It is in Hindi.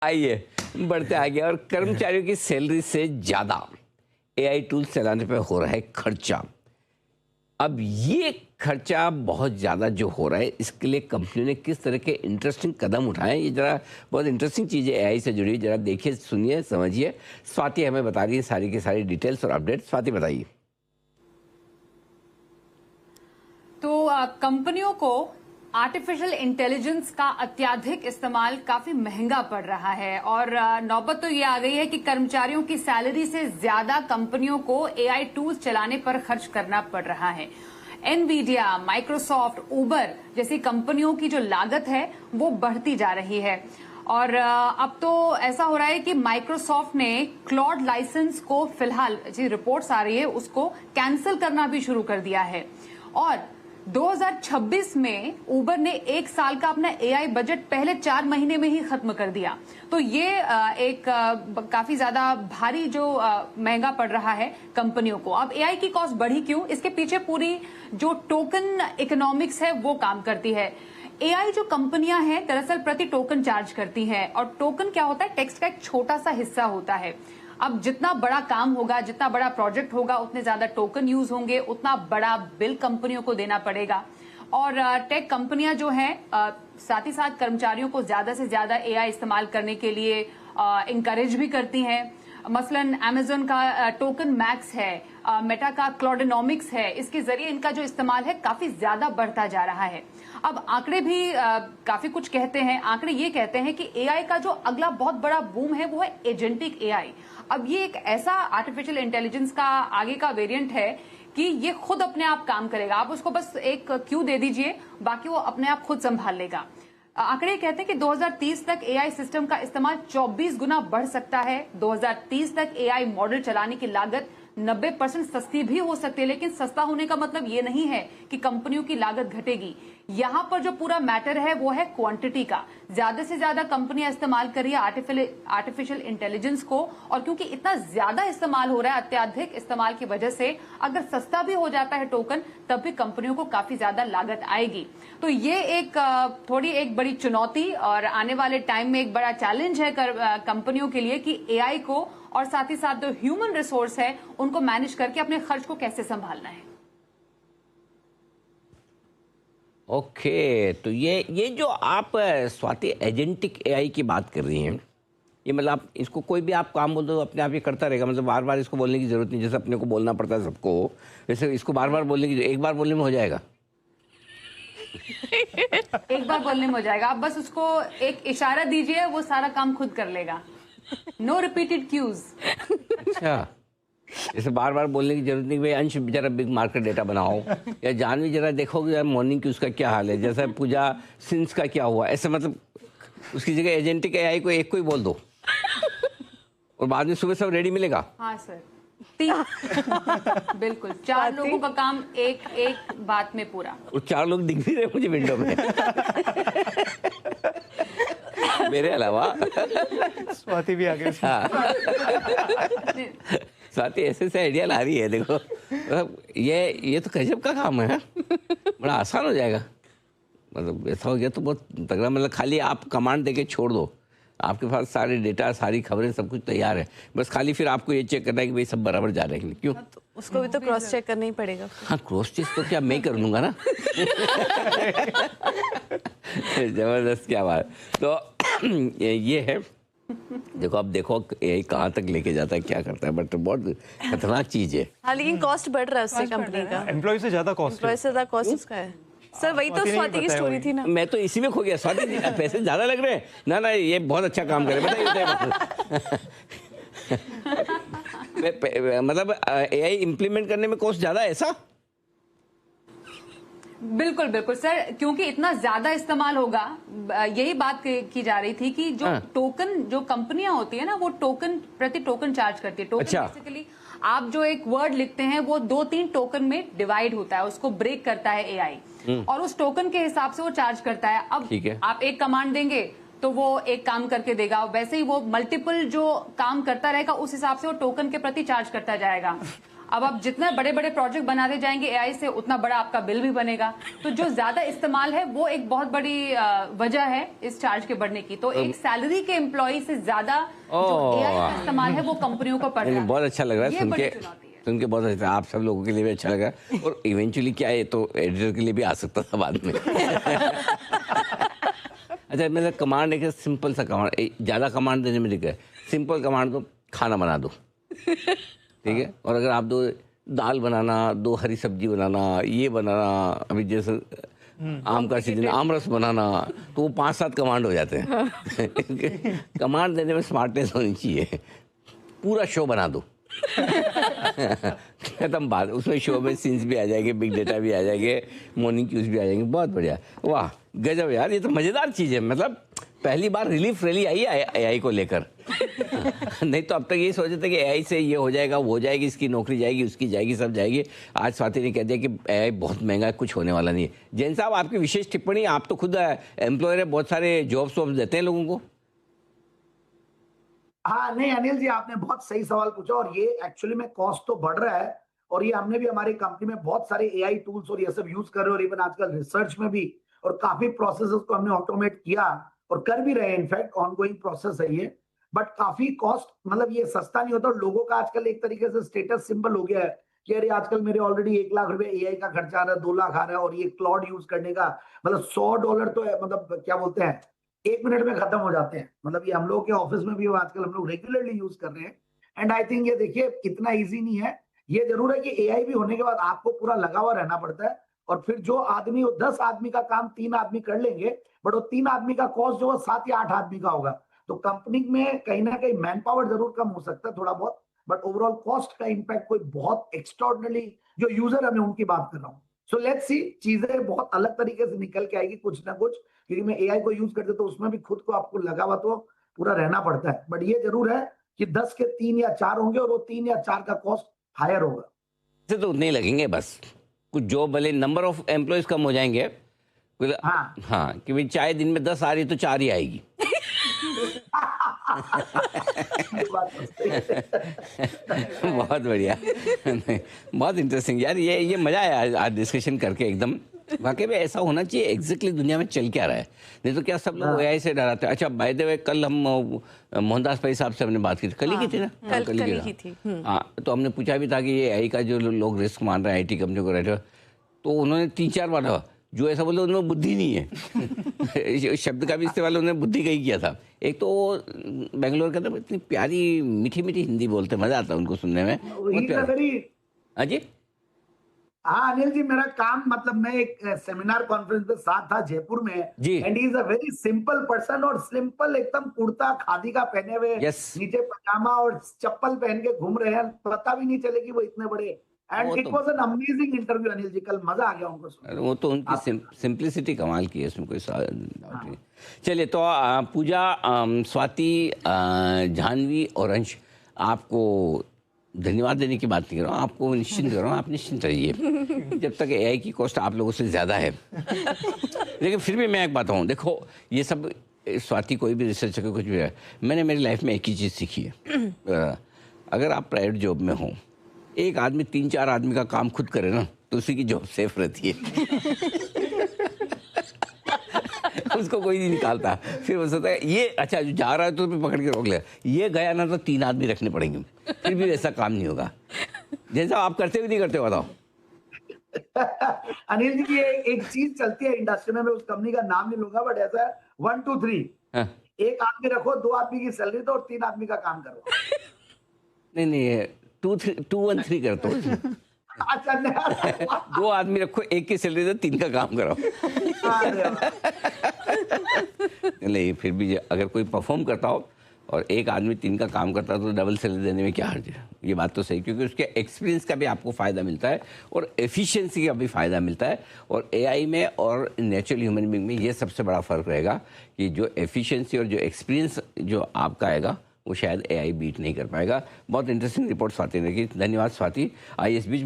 आइए बढ़ते आगे। और कर्मचारियों की सैलरी से ज़्यादा एआई टूल्स चलाने पे हो रहा है खर्चा। अब ये खर्चा बहुत ज़्यादा जो हो रहा है, इसके लिए कंपनी ने किस तरह के इंटरेस्टिंग कदम उठाए, ये ज़रा बहुत इंटरेस्टिंग चीज़ है एआई से जुड़ी। ज़रा देखिए, सुनिए, समझिए। स्वाति हमें बता रही है सारी की सारी डिटेल्स और अपडेट। स्वाति बताइए। तो कंपनियों को आर्टिफिशियल इंटेलिजेंस का अत्यधिक इस्तेमाल काफी महंगा पड़ रहा है और नौबत तो ये आ गई है कि कर्मचारियों की सैलरी से ज्यादा कंपनियों को एआई टूल्स चलाने पर खर्च करना पड़ रहा है। एनवीडिया, माइक्रोसॉफ्ट, उबर जैसी कंपनियों की जो लागत है वो बढ़ती जा रही है। और अब तो ऐसा हो रहा है कि माइक्रोसॉफ्ट ने क्लॉड लाइसेंस को फिलहाल, जी रिपोर्ट्स आ रही है, उसको कैंसिल करना भी शुरू कर दिया है। और 2026 में उबर ने 1 साल का अपना एआई बजट पहले 4 महीने में ही खत्म कर दिया। तो ये एक काफी ज्यादा भारी जो महंगा पड़ रहा है कंपनियों को। अब एआई की कॉस्ट बढ़ी क्यों? इसके पीछे पूरी जो टोकन इकोनॉमिक्स है वो काम करती है। एआई जो कंपनियां हैं दरअसल प्रति टोकन चार्ज करती हैं, और टोकन क्या होता है? टेक्स्ट का एक छोटा सा हिस्सा होता है। अब जितना बड़ा काम होगा, जितना बड़ा प्रोजेक्ट होगा, उतने ज्यादा टोकन यूज होंगे, उतना बड़ा बिल कंपनियों को देना पड़ेगा। और टेक कंपनियां जो हैं साथ ही साथ कर्मचारियों को ज्यादा से ज्यादा एआई इस्तेमाल करने के लिए इंकरेज भी करती हैं। मसलन अमेजन का टोकन मैक्स है, मेटा का क्लॉडोनॉमिक्स है, इसके जरिए इनका जो इस्तेमाल है काफी ज्यादा बढ़ता जा रहा है। अब आंकड़े भी काफी कुछ कहते हैं। आंकड़े ये कहते हैं कि एआई का जो अगला बहुत बड़ा बूम है वो है एजेंटिक एआई। अब ये एक ऐसा आर्टिफिशियल इंटेलिजेंस का आगे का वेरिएंट है कि ये खुद अपने आप काम करेगा। आप उसको बस एक क्यू दे दीजिए, बाकी वो अपने आप खुद संभाल लेगा। आंकड़े कहते हैं कि 2030 तक एआई सिस्टम का इस्तेमाल 24 गुना बढ़ सकता है। 2030 तक एआई मॉडल चलाने की लागत 90% सस्ती भी हो सकती है। लेकिन सस्ता होने का मतलब ये नहीं है कि कंपनियों की लागत घटेगी। यहां पर जो पूरा मैटर है वो है क्वांटिटी का। ज्यादा से ज्यादा कंपनियां इस्तेमाल कर रही है आर्टिफिशियल इंटेलिजेंस को, और क्योंकि इतना ज्यादा इस्तेमाल हो रहा है, अत्यधिक इस्तेमाल की वजह से अगर सस्ता भी हो जाता है टोकन, तब भी कंपनियों को काफी ज्यादा लागत आएगी। तो ये एक थोड़ी एक बड़ी चुनौती और आने वाले टाइम में एक बड़ा चैलेंज है कंपनियों के लिए कि एआई को और साथ ही साथ जो ह्यूमन रिसोर्स है उनको मैनेज करके अपने खर्च को कैसे संभालना है। ओके, तो ये जो आप स्वाति एजेंटिक एआई की बात कर रही हैं, ये मतलब आप इसको कोई भी आप काम बोल दो अपने आप ये करता रहेगा? मतलब बार बार इसको बोलने की जरूरत नहीं, जैसे अपने को बोलना पड़ता है सबको, वैसे इसको बार बार बोलने की, एक बार बोलने में हो जाएगा? एक बार बोलने में हो जाएगा। आप बस उसको एक इशारा दीजिए, वो सारा काम खुद कर लेगा। No repeated Qs. अच्छा, जैसे बार बार बोलने की जरूरत नहीं, भाई अंश जरा बिग मार्केट डेटा बनाओ, या जानवी जरा देखोगे यार मॉर्निंग की उसका क्या हाल है, जैसा पूजा सिंस का क्या हुआ, ऐसे मतलब उसकी जगह एजेंटिक एआई को एक को ही बोल दो और बाद में सुबह सब रेडी मिलेगा। हाँ सर, 3 बिल्कुल 4 लोगों का काम एक बात में पूरा। और 4 लोग दिख भी रहे मुझे विंडो में मेरे अलावा। स्वाति भी आ गई। स्वाति ऐसे आइडिया ला रही है, देखो ये तो गजब का काम है, बड़ा आसान हो जाएगा। मतलब ऐसा हो गया तो बहुत तगड़ा। मतलब खाली आप कमांड देके छोड़ दो, आपके पास सारे डेटा, सारी खबरें, सब कुछ तैयार है। बस खाली फिर आपको ये चेक करना है कि भाई सब बराबर जा रहे हैं। क्यों? तो उसको भी तो क्रॉस चेक करना ही पड़ेगा। हाँ, क्रॉस चेक तो क्या मैं कर लूंगा ना। जबरदस्त, क्या बात। तो ये है, देखो अब देखो ये कहाँ तक लेके जाता है, क्या करता है, बट बहुत खतरनाक चीज है। हाँ, लेकिन कॉस्ट बढ़ रहा है उससे, कंपनी का। एम्प्लॉय से ज्यादा कॉस्ट उसका है सर। वही तो स्वाति की स्टोरी थी ना। मैं तो इसी में खो गया। स्वाति पैसे ज्यादा लग रहे हैं ना? ना, ये बहुत अच्छा काम करे, बताइए। मतलब एआई इंप्लीमेंट करने में कॉस्ट ज्यादा है, ऐसा? बिल्कुल बिल्कुल सर, क्योंकि इतना ज्यादा इस्तेमाल होगा। यही बात की जा रही थी कि जो टोकन, जो कंपनियां होती है ना, वो टोकन प्रति टोकन चार्ज करती है। टोकन बेसिकली आप जो एक वर्ड लिखते हैं वो 2-3 टोकन में डिवाइड होता है, उसको ब्रेक करता है एआई, और उस टोकन के हिसाब से वो चार्ज करता है। अब आप एक कमांड देंगे तो वो एक काम करके देगा, वैसे ही वो मल्टीपल जो काम करता रहेगा, उस हिसाब से वो टोकन के प्रति चार्ज करता जाएगा। अब आप जितना बड़े बड़े प्रोजेक्ट बनाते जाएंगे एआई से, उतना बड़ा आपका बिल भी बनेगा। तो जो ज्यादा इस्तेमाल है वो एक बहुत बड़ी वजह है इस चार्ज के बढ़ने की। तो एक सैलरी के एम्प्लॉय से ज्यादा जो एआई का इस्तेमाल है वो कंपनियों को पड़ रहा है। बहुत अच्छा लग रहा है ये सुन बड़ी के, चुनौती है। सुन के बहुत अच्छा। आप सब लोगों के लिए भी अच्छा लगा और इवेंचुअली क्या है तो एडिटर के लिए भी आ सकता था बाद में। अच्छा, मेरा कमांड एक सिंपल सा कमांड, ज़्यादा कमांड देने में दिक्कत है। सिंपल कमांड दो, खाना बना दो, ठीक है। और अगर आप दो दाल बनाना, दो हरी सब्जी बनाना, ये बनाना, अभी जैसे आम का सीजन, आम रस बनाना, तो वो 5-7 कमांड हो जाते हैं। कमांड देने में स्मार्टनेस होनी चाहिए। पूरा शो बना दो, खत्म बात। उसमें शो में सीन्स भी आ जाएंगे, बिग डेटा भी आ जाएंगे, मॉर्निंग क्यूज भी आ जाएंगे। बहुत बढ़िया, वाह गजब यार, ये तो मजेदार चीज है। मतलब पहली बार रिलीफ रैली आई है एआई को लेकर। नहीं तो अब तक ये सोचे थे कि एआई से ये हो जाएगा, वो हो जाएगी, इसकी नौकरी जाएगी, उसकी जाएगी, सब जाएगी। आज स्वाति ने कह दिया कि एआई बहुत महंगा है, कुछ होने वाला नहीं है। जैन साहब, आपकी विशेष टिप्पणी। आप तो खुद एम्प्लॉयर है, बहुत सारे जॉब्स वॉब्स देते हैं लोगों को। हाँ नहीं अनिल जी, आपने बहुत सही सवाल पूछा। और ये एक्चुअली में कॉस्ट तो बढ़ रहा है, और ये हमने भी हमारी कंपनी में बहुत सारे एआई टूल्स और ये सब यूज कर रहे हैं, और इवन आजकल रिसर्च में भी, और काफी प्रोसेसेस को हमने ऑटोमेट किया और कर भी रहे हैं। इनफैक्ट ऑनगोइंग प्रोसेस है ये, बट काफी कॉस्ट, मतलब ये सस्ता नहीं होता। और लोगों का आजकल एक तरीके से स्टेटस सिंबल हो गया है कि अरे आजकल मेरे ऑलरेडी 1 लाख रुपए एआई का खर्चा आ रहा है, 2 लाख आ रहा है, और ये क्लाउड यूज करने का मतलब $100 तो है, मतलब क्या बोलते हैं 1 मिनट में खत्म हो जाते हैं। मतलब ये हम लोग के ऑफिस में भी आजकल हम लोग रेगुलरली यूज कर रहे हैं। एंड आई थिंक ये देखिए इतना इजी नहीं है। ये जरूर है कि एआई भी होने के बाद आपको पूरा लगा हुआ रहना पड़ता है, और फिर जो आदमी, वो 10 आदमी का काम 3 आदमी कर लेंगे, बट वो 3 आदमी का कॉस्ट जो है 7 या 8 आदमी का होगा। तो कंपनी में कहीं ना कहीं मैन पावर जरूर कम हो सकता है थोड़ा बहुत, बट ओवरऑल कॉस्ट का इम्पैक्ट कोई बहुत एक्स्ट्राऑर्डिनरी, जो यूजर है मैं उनकी बात कर रहा हूँ। सो लेट्स सी, चीजें बहुत अलग तरीके से निकल के आएगी कुछ ना कुछ, क्योंकि मैं एआई को यूज करते तो उसमें भी खुद को आपको लगा हुआ तो पूरा रहना पड़ता है। बट ये जरूर है कि 10 के 3 या 4 होंगे, और वो 3 या 4 का कॉस्ट हायर होगा। तो उतने ही लगेंगे बस। कुछ जॉब वाले नंबर ऑफ एम्प्लॉयज कम हो जाएंगे। हाँ कि भाई चाहे दिन में 10 आ रही तो 4 ही आएगी। बहुत बढ़िया। बहुत इंटरेस्टिंग यार, ये मजा आया आज डिस्कशन करके एकदम। वाकई में ऐसा होना चाहिए। एग्जैक्टली दुनिया में चल क्या रहा है, नहीं तो क्या सब लोग एआई से डराते हैं। अच्छा बाय द वे, कल हम मोहनदास भाई साहब से हमने बात की थी, कल ही की थी ना? कल ही थी। हाँ, तो हमने पूछा भी था कि ये एआई का जो लोग रिस्क मान रहे हैं आईटी कंपनी को रहते, तो उन्होंने 3-4 बार जो ऐसा बोले उन्होंने बुद्धि नहीं है। शब्द का भी इस्तेमाल उन्होंने बुद्धि का ही किया था। एक तो बेंगलोर के अंदर इतनी प्यारी मीठी मीठी हिंदी बोलते, मजा आता है उनको सुनने में। हाँ जी, हाँ अनिल जी, मेरा काम, मतलब मैं एक सेमिनार कॉन्फ्रेंस पे साथ था जयपुर में जी। And he is a very simple person, और सिंपल एकदम कुर्ता खादी का पहने हुए, नीचे पजामा और चप्पल पहन के घूम रहे हैं, पता भी नहीं चले कि वो इतने बड़े। And it was an amazing interview Anil ji, कल मजा आ गया उनको सुन। वो तो उनकी सिंप्लिसिटी कमाल की है, इसमें कोई डाउट नहीं। चलिए, तो पूजा, स्वाति, जाह्नवी और अंश, आपको धन्यवाद देने की बात नहीं कर रहा हूँ, आपको निश्चिंत कर रहा हूँ। आप निश्चिंत रहिए, जब तक एआई की कॉस्ट आप लोगों से ज़्यादा है। लेकिन फिर भी मैं एक बात हूँ, देखो ये सब स्वाति कोई भी रिसर्च का कुछ भी है, मैंने मेरी लाइफ में एक ही चीज़ सीखी है। अगर आप प्राइवेट जॉब में हो, एक आदमी 3-4 आदमी का काम खुद करे ना, तो उसी की जॉब सेफ रहती है। उसको कोई नहीं निकालता। फिर वो सोचता है ये अच्छा जो जा रहा है तो पकड़ के रोक ले, ये गया ना तो 3 आदमी रखने पड़ेंगे, फिर भी वैसा काम नहीं होगा। जैसा आप करते भी नहीं करते, बताओ। अनिल जी, ये एक चीज चलती है इंडस्ट्री में, मैं उस कंपनी का नाम नहीं लूंगा, बट ऐसा है 1 2 3, एक आदमी रखो, 2 आदमी की सैलरी दो और 3 आदमी का काम करो। नहीं 2 1 3 कर दो। अच्छा 2 आदमी रखो, एक की सैलरी दो, 3 का काम करो। नहीं, फिर भी अगर कोई परफॉर्म करता हो और एक आदमी 3 का काम करता है तो डबल सैलरी देने में क्या हर्ज है? ये बात तो सही, क्योंकि उसके एक्सपीरियंस का भी आपको फ़ायदा मिलता है और एफिशिएंसी का भी फ़ायदा मिलता है। और एआई में और नेचुरल ह्यूमन बीइंग में ये सबसे बड़ा फ़र्क रहेगा कि जो एफिशिएंसी और जो एक्सपीरियंस जो आपका आएगा वो शायद एआई बीट नहीं कर पाएगा। बहुत इंटरेस्टिंग रिपोर्ट स्वाति ने की, धन्यवाद स्वाति। आइए इस बीच